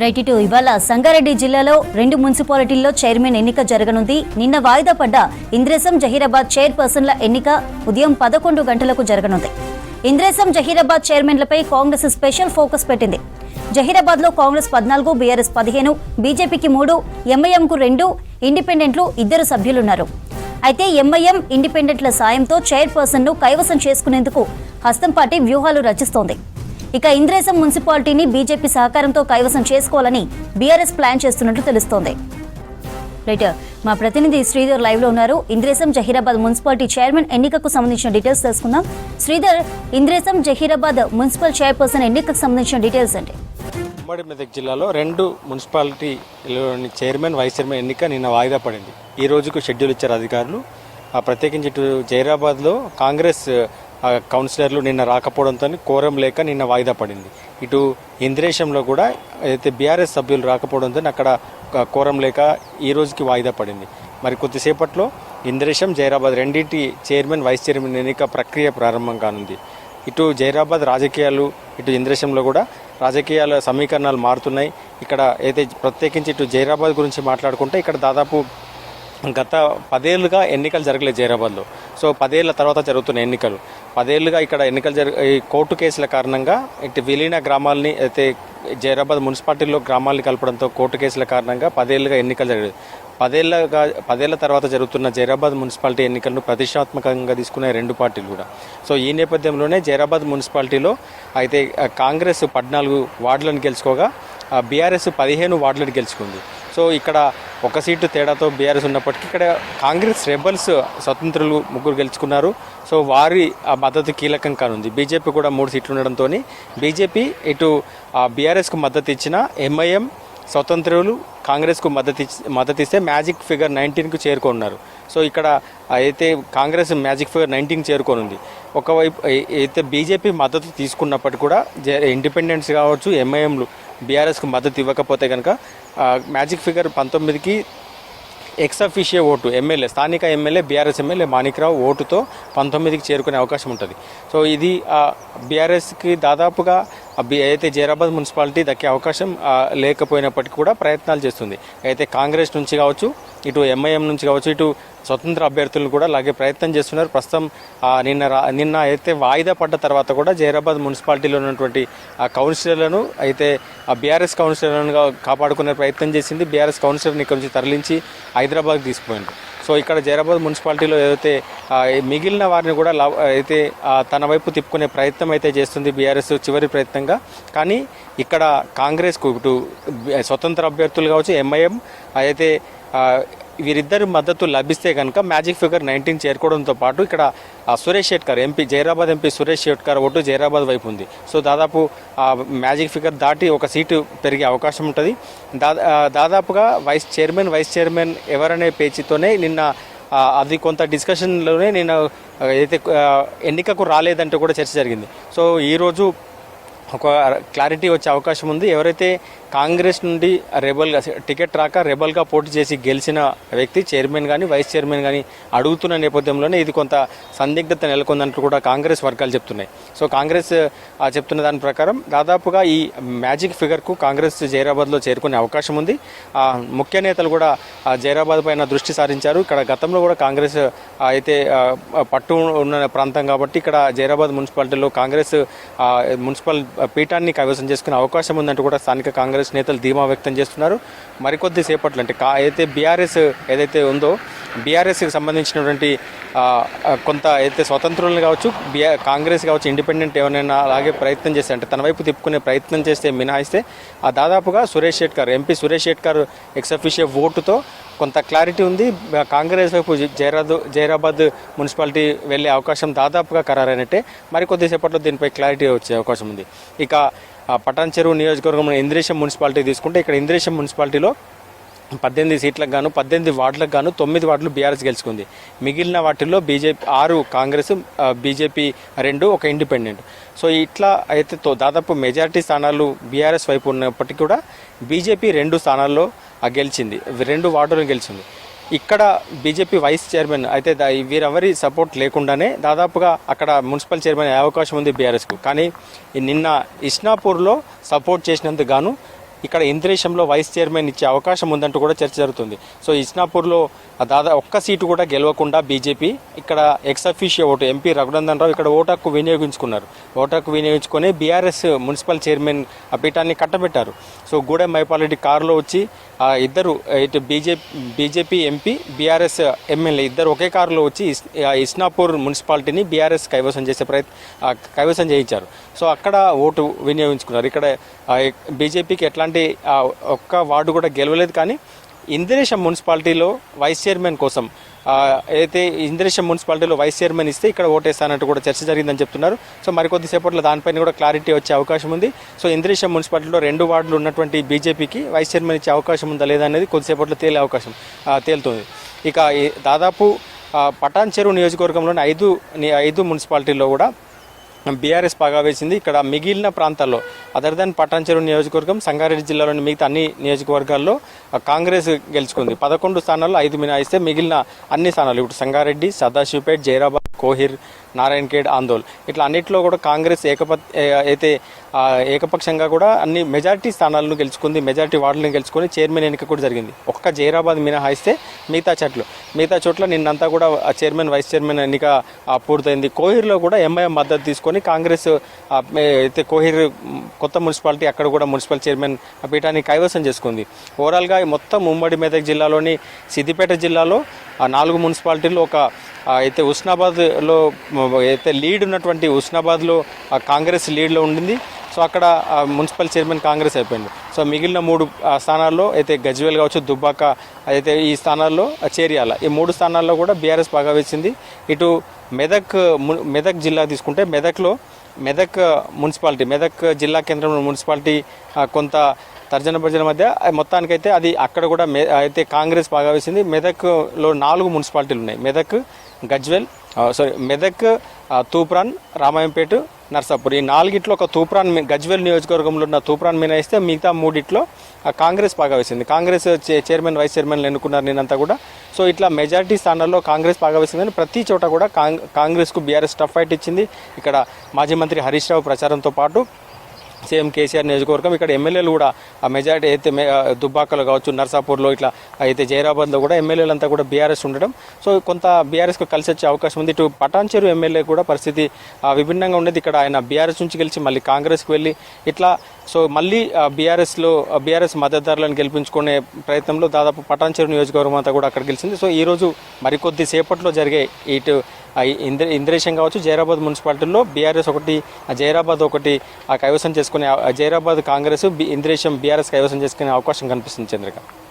Right ఇటు ఇవాళ సంగారెడ్డి జిల్లాలో 2 మున్సిపాలిటీల్లో చైర్మన్ ఎన్నిక జరగనుంది. నిన్న వాయిదా పడ్డ ఇంద్రేశం జహీరాబాద్ చైర్పర్సన్ల ఎన్నిక ఉదయం 11 గంటలకు జరగనుంది. ఇంద్రేశం జహీరాబాద్ చైర్మన్లపై కాంగ్రెస్ స్పెషల్ ఫోకస్ పెట్టింది. జహీరాబాద్ లో కాంగ్రెస్ 14, బీఆర్ఎస్ 15, బీజేపీకి 3, ఎంఐఎంకు 2, ఇండిపెండెంట్లు 2 సభ్యులున్నారు. అయితే ఎంఐఎం ఇండిపెండెంట్ల సాయంతో చైర్పర్సన్ ను కైవసం చేసుకునేందుకు హస్తం పార్టీ వ్యూహాలు రచిస్తోంది. ఇక ఇంద్రేశం మున్సిపాలిటీని బీజేపీ సహకారంతో కైవసం చేసుకోవాలని బీఆర్ఎస్ ప్లాన్ చేస్తున్నట్లు తెలుస్తోంది. రైట్, మా ప్రతినిధి శ్రీధర్ లైవ్ లో ఉన్నారు. ఇంద్రేశం జహీరాబాద్ మున్సిపాలిటీ చైర్మన్ ఎన్నికకు సంబంధించిన డీటెయిల్స్ తెలుసుకుందాం. శ్రీధర్, ఇంద్రేశం జహీరాబాద్ మున్సిపల్ చైర్పర్సన్ ఎన్నికకు సంబంధించిన డీటెయిల్స్ అంటే ఉమ్మడి మెదక్ జిల్లాలో 2 మున్సిపాలిటీలోని చైర్మన్, వైస్ చైర్మన్ ఎన్నిక నిన్న వాయిదా పడింది. ఈ రోజుకు షెడ్యూల్ ఇచ్చారు అధికారులు. ప్రత్యేకించి ఇటు జహీరాబాద్లో కాంగ్రెస్ కౌన్సిలర్లు నిన్న రాకపోవడంతో కోరం లేక నిన్న వాయిదా పడింది. ఇటు ఇంద్రేశంలో కూడా అయితే బీఆర్ఎస్ సభ్యులు రాకపోవడంతో అక్కడ కోరం లేక ఈ రోజుకి వాయిదా పడింది. మరి కొద్దిసేపట్లో ఇంద్రేశం, జహీరాబాద్ రెండింటి చైర్మన్, వైస్ చైర్మన్ ఎన్నిక ప్రక్రియ ప్రారంభం కానుంది. ఇటు జహీరాబాద్ రాజకీయాలు, ఇటు ఇంద్రేశంలో కూడా రాజకీయాల సమీకరణాలు మారుతున్నాయి. ఇక్కడ అయితే ప్రత్యేకించి ఇటు జహీరాబాద్ గురించి మాట్లాడుకుంటే ఇక్కడ దాదాపు గత 10 ఏళ్ళుగా ఎన్నికలు జరగలేదు జహీరాబాద్లో. సో 10 ఏళ్ల తర్వాత జరుగుతున్న ఎన్నికలు, 10 ఏళ్ళుగా ఇక్కడ ఎన్నికలు ఈ కోర్టు కేసుల కారణంగా ఇటు విలీన గ్రామాలని అయితే జహీరాబాద్ మున్సిపాలిటీలో గ్రామాలని కలపడంతో కోర్టు కేసుల కారణంగా 10 ఏళ్ళుగా ఎన్నికలు జరగలేదు. 10 ఏళ్ల తర్వాత జరుగుతున్న జహీరాబాద్ మున్సిపాలిటీ ఎన్నికలను ప్రతిష్టాత్మకంగా తీసుకునే 2 పార్టీలు కూడా. సో ఈ నేపథ్యంలోనే జహీరాబాద్ మున్సిపాలిటీలో అయితే కాంగ్రెస్ 14 వార్డులను గెలుచుకోగా బీఆర్ఎస్ 15 వార్డులను గెలుచుకుంది. సో ఇక్కడ 1 సీటు తేడాతో బీఆర్ఎస్ ఉన్నప్పటికీ ఇక్కడ కాంగ్రెస్ రెబల్స్ స్వతంత్రులు 3 గెలుచుకున్నారు. సో వారి మద్దతు కీలకం కానుంది. బీజేపీ కూడా 3 సీట్లు ఉండడంతో బీజేపీ ఇటు బీఆర్ఎస్కు మద్దతు ఇచ్చిన ఎంఐఎం, స్వతంత్రులు కాంగ్రెస్కు మద్దతు ఇస్తే మ్యాజిక్ ఫిగర్ 19కు చేరుకున్నారు. సో ఇక్కడ అయితే కాంగ్రెస్ మ్యాజిక్ ఫిగర్ 19కి చేరుకోనుంది. ఒకవైపు అయితే బీజేపీ మద్దతు తీసుకున్నప్పటికీ కూడా ఇండిపెండెంట్స్ కావచ్చు, ఎంఐఎంలు బీఆర్ఎస్కు మద్దతు ఇవ్వకపోతే కనుక మ్యాజిక్ ఫిగర్ 19కి ఎక్స్ అఫీషియో ఓటు ఎమ్మెల్యే, స్థానిక ఎమ్మెల్యే బీఆర్ఎస్ ఎమ్మెల్యే మాణిక్రావు ఓటుతో 19కి చేరుకునే అవకాశం ఉంటుంది. సో ఇది బీఆర్ఎస్కి దాదాపుగా అయితే జహీరాబాద్ మున్సిపాలిటీ దక్కే అవకాశం లేకపోయినప్పటికీ కూడా ప్రయత్నాలు చేస్తుంది. అయితే కాంగ్రెస్ నుంచి కావచ్చు, ఇటు ఎంఐఎం నుంచి కావచ్చు, ఇటు స్వతంత్ర అభ్యర్థులు కూడా అలాగే ప్రయత్నం చేస్తున్నారు. ప్రస్తుతం నిన్న అయితే వాయిదా పడ్డ తర్వాత కూడా జహీరాబాద్ మున్సిపాలిటీలో ఉన్నటువంటి కౌన్సిలర్లను అయితే బీఆర్ఎస్ కౌన్సిలర్లను కాపాడుకునే ప్రయత్నం చేసింది. బీఆర్ఎస్ కౌన్సిలర్ని ఇక్కడ నుంచి తరలించి హైదరాబాద్కి తీసుకుపోయింది. సో ఇక్కడ జహీరాబాద్ మున్సిపాలిటీలో ఏదైతే మిగిలిన వారిని కూడా అయితే తన వైపు తిప్పుకునే ప్రయత్నం అయితే చేస్తుంది బీఆర్ఎస్ చివరి ప్రయత్నంగా. కానీ ఇక్కడ కాంగ్రెస్కు ఇటు స్వతంత్ర అభ్యర్థులు కావచ్చు, ఎంఐఎం అయితే వీరిద్దరి మద్దతు లభిస్తే కనుక మ్యాజిక్ ఫిగర్ 19 చేరుకోవడంతో పాటు ఇక్కడ Suresh Shetkar MP, Zaheerabad MP Suresh Shetkar vote Zaheerabad వైపు ఉంది. సో దాదాపు మ్యాజిక్ ఫిగర్ దాటి 1 సీటు పెరిగే అవకాశం ఉంటుంది. దాదాపుగా వైస్ చైర్మన్ ఎవరనే పేచీతోనే నిన్న అది కొంత డిస్కషన్లోనే నిన్న అయితే ఎన్నికకు రాలేదంటూ కూడా చర్చ జరిగింది. సో ఈరోజు ఒక క్లారిటీ వచ్చే అవకాశం ఉంది. ఎవరైతే కాంగ్రెస్ నుండి రెబల్గా టికెట్ రాక రెబల్గా పోటీ చేసి గెలిచిన వ్యక్తి చైర్మన్ కానీ వైస్ చైర్మన్ కానీ అడుగుతున్న నేపథ్యంలోనే ఇది కొంత సందిగ్ధత నెలకొందంటూ కూడా కాంగ్రెస్ వర్గాలు చెప్తున్నాయి. సో కాంగ్రెస్ చెప్తున్న దాని ప్రకారం దాదాపుగా ఈ మ్యాజిక్ ఫిగర్కు కాంగ్రెస్ జహీరాబాద్లో చేరుకునే అవకాశం ఉంది. ముఖ్య నేతలు కూడా జహీరాబాద్ పైన దృష్టి సారించారు. ఇక్కడ గతంలో కూడా కాంగ్రెస్ అయితే పట్టు ఉన్న ప్రాంతం కాబట్టి ఇక్కడ జహీరాబాద్ మున్సిపాలిటీలో కాంగ్రెస్ మున్సిపల్ పీఠాన్ని కైవసం చేసుకునే అవకాశం ఉందంటూ కూడా స్థానిక కాంగ్రెస్ నేతలు ధీమా వ్యక్తం చేస్తున్నారు. మరికొద్ది సేపట్లో అంటే అయితే బీఆర్ఎస్ ఏదైతే ఉందో బీఆర్ఎస్కి సంబంధించినటువంటి కొంత అయితే స్వతంత్రులను కావచ్చు, కాంగ్రెస్ కావచ్చు, ఇండిపెండెంట్ ఎవరైనా అలాగే ప్రయత్నం చేస్తే అంటే తన వైపు తిప్పుకునే ప్రయత్నం చేస్తే మినహాయిస్తే దాదాపుగా Suresh Shetkar, MP Suresh Shetkar ex officio ఓటుతో కొంత క్లారిటీ ఉంది. కాంగ్రెస్ వైపు జహీరాబాద్ మున్సిపాలిటీ వెళ్ళే అవకాశం దాదాపుగా ఖరారైనట్టే. మరికొద్దిసేపట్లో దీనిపై క్లారిటీ వచ్చే అవకాశం ఉంది. ఇక పటాన్ చెరువు నియోజకవర్గంలో ఇంద్రేశం మున్సిపాలిటీ తీసుకుంటే ఇక్కడ ఇంద్రేశం మున్సిపాలిటీలో 18 సీట్లకు గాను 18 వార్డులకు గాను 9 వార్డులు బీఆర్ఎస్ గెలుచుకుంది. మిగిలిన వాటిల్లో BJP 6 Congress, BJP 2, 1 independent. So ఇట్లా అయితే దాదాపు మెజారిటీ స్థానాలు బీఆర్ఎస్ వైపు ఉన్నప్పటికీ కూడా బీజేపీ 2 స్థానాల్లో గెలిచింది, 2 వార్డులను గెలిచింది. ఇక్కడ బీజేపీ వైస్ చైర్మన్ అయితే వీరెవరి సపోర్ట్ లేకుండానే దాదాపుగా అక్కడ మున్సిపల్ చైర్మన్ అయ్యే అవకాశం ఉంది బీఆర్ఎస్కు. కానీ నిన్న ఇస్నాపూర్లో సపోర్ట్ చేసినందుకు గాను ఇక్కడ ఇంద్రేశంలో వైస్ చైర్మన్ ఇచ్చే అవకాశం ఉందంటూ కూడా చర్చ జరుగుతుంది. సో ఇస్నాపూర్లో దాదాపు ఒక్క సీటు కూడా గెలవకుండా బీజేపీ ఇక్కడ ex officio vote MP Raghunandan Rao ఇక్కడ ఓటు హక్కు వినియోగించుకున్నారు. ఓటు హక్కు వినియోగించుకొని బీఆర్ఎస్ మున్సిపల్ చైర్మన్ పీఠాన్ని కట్టబెట్టారు. సో గూడెం మైపాలరెడ్డి కారులో వచ్చి ఇద్దరు ఇటు బీజేపీ ఎంపీ బీఆర్ఎస్ ఎమ్మెల్యే ఇద్దరు ఒకే కారులో వచ్చి ఇస్నాపూర్ మున్సిపాలిటీని బీఆర్ఎస్ కైవసం చేయించారు. సో అక్కడ ఓటు వినియోగించుకున్నారు. ఇక్కడ బీజేపీకి ఎట్లాంటి ఒక్క వార్డు కూడా గెలవలేదు. కానీ ఇంద్రేశం మున్సిపాలిటీలో వైస్ చైర్మన్ కోసం అయితే ఇంద్రేశం మున్సిపాలిటీలో వైస్ చైర్మన్ ఇస్తే ఇక్కడ ఓటేస్తానంటూ కూడా చర్చ జరిగిందని చెప్తున్నారు. సో మరికొద్దిసేపట్లో దానిపైన కూడా క్లారిటీ వచ్చే అవకాశం ఉంది. సో ఇంద్రేశం మున్సిపాలిటీలో 2 వార్డులు ఉన్నటువంటి బీజేపీకి వైస్ చైర్మన్ ఇచ్చే అవకాశం ఉందా లేదా అనేది కొద్దిసేపట్లో తేలుతుంది. ఇక దాదాపు పటాన్ చెరువు నియోజకవర్గంలోని 5 మున్సిపాలిటీల్లో కూడా బీఆర్ఎస్ పాగా వేసింది. ఇక్కడ మిగిలిన ప్రాంతాల్లో అదర్ దాన్ పటాన్ చెరువు నియోజకవర్గం సంగారెడ్డి జిల్లాలోని మిగతా అన్ని నియోజకవర్గాల్లో కాంగ్రెస్ గెలుచుకుంది. 11 స్థానాల్లో 5 మినహాయిస్తే మిగిలిన అన్ని స్థానాలు ఇప్పుడు సంగారెడ్డి, సదాశివపేట్, జైరాబాద్, కోహిర్, నారాయణఖేడ్, ఆందోళ్ ఇట్లా అన్నింటిలో కూడా కాంగ్రెస్ ఏకపక్షంగా కూడా అన్ని మెజారిటీ స్థానాలను గెలుచుకుంది. మెజారిటీ వార్డులను గెలుచుకొని చైర్మన్ ఎన్నిక కూడా జరిగింది. ఒక్క జైరాబాద్ మినహాయిస్తే మిగతా చోట్ల నిన్నంతా కూడా చైర్మన్ వైస్ చైర్మన్ ఎన్నిక పూర్తయింది. కోహిర్లో కూడా ఎంఐఎం మద్దతు తీసుకొని కాంగ్రెస్ అయితే కోహిర్ కొత్త మున్సిపాలిటీ అక్కడ కూడా మున్సిపల్ చైర్మన్ పీఠాన్ని కైవసం చేసుకుంది. ఓవరాల్గా మొత్తం ఉమ్మడి మెదక్ జిల్లాలోని సిద్దిపేట జిల్లాలో 4 మున్సిపాలిటీల్లో అయితే ఉస్నాబాద్లో అయితే లీడ్ ఉన్నటువంటి ఉస్నాబాద్లో కాంగ్రెస్ లీడ్లో ఉండింది. సో అక్కడ మున్సిపల్ చైర్మన్ కాంగ్రెస్ అయిపోయింది. సో మిగిలిన 3 స్థానాల్లో అయితే గజ్వేల్ కావచ్చు, దుబ్బాక అయితే ఈ స్థానాల్లో చేరియాల ఈ 3 స్థానాల్లో కూడా బీఆర్ఎస్ బాగా వేసింది. ఇటు మెదక్ జిల్లా తీసుకుంటే మెదక్ మున్సిపాలిటీ మెదక్ జిల్లా కేంద్రంలో మున్సిపాలిటీ కొంత తర్జన భర్జన మధ్య మొత్తానికైతే అది అక్కడ కూడా అయితే కాంగ్రెస్ బాగా వేసింది. మెదక్లో 4 మున్సిపాలిటీలు ఉన్నాయి. మెదక్, తూప్రాన్, రామాయంపేట, నర్సాపూర్ ఈ 4గిట్లో ఒక తూప్రాన్ గజ్వేల్ నియోజకవర్గంలో ఉన్న తూప్రాన్ మినహాయిస్తే మిగతా 3గిట్లో కాంగ్రెస్ బాగా వేసింది. కాంగ్రెస్ చైర్మన్ వైస్ చైర్మన్లు ఎన్నుకున్నారు నేనంతా కూడా. సో ఇట్లా మెజారిటీ స్థానాల్లో కాంగ్రెస్ బాగా వేసిందని ప్రతి చోట కూడా కాంగ్రెస్కు బీఆర్ఎస్ టఫ్ ఫైట్ ఇచ్చింది. ఇక్కడ మాజీ మంత్రి హరీష్ రావు ప్రచారంతో పాటు సీఎం కేసీఆర్ నియోజకవర్గం ఇక్కడ ఎమ్మెల్యేలు కూడా ఆ మెజారిటీ అయితే దుబ్బాకలో కావచ్చు, నర్సాపూర్లో ఇట్లా అయితే జైరాబాద్లో కూడా ఎమ్మెల్యేలు అంతా కూడా బీఆర్ఎస్ ఉండడం. సో కొంత బీఆర్ఎస్కు కలిసి వచ్చే అవకాశం ఉంది. ఇటు పటాన్ చెరువు ఎమ్మెల్యే కూడా పరిస్థితి విభిన్నంగా ఉండేది. ఇక్కడ ఆయన బీఆర్ఎస్ నుంచి గెలిచి మళ్ళీ కాంగ్రెస్కి వెళ్ళి ఇట్లా సో మళ్ళీ బీఆర్ఎస్ మద్దతుదారులను గెలిపించుకునే ప్రయత్నంలో దాదాపు పటాన్ చెరువు నియోజకవర్గం అంతా కూడా అక్కడ గెలిచింది. సో ఈరోజు మరికొద్ది సేపట్లో జరిగే ఇటు ఇంద్రేశం కావచ్చు, జైరాబాద్ మున్సిపాలిటీల్లో బీఆర్ఎస్ ఒకటి, జైరాబాద్ ఒకటి కైవసం చేసుకునే జైరాబాద్ కాంగ్రెస్, ఇంద్రేశం బీఆర్ఎస్ కైవసం చేసుకునే అవకాశం కనిపిస్తుంది. చంద్రిక.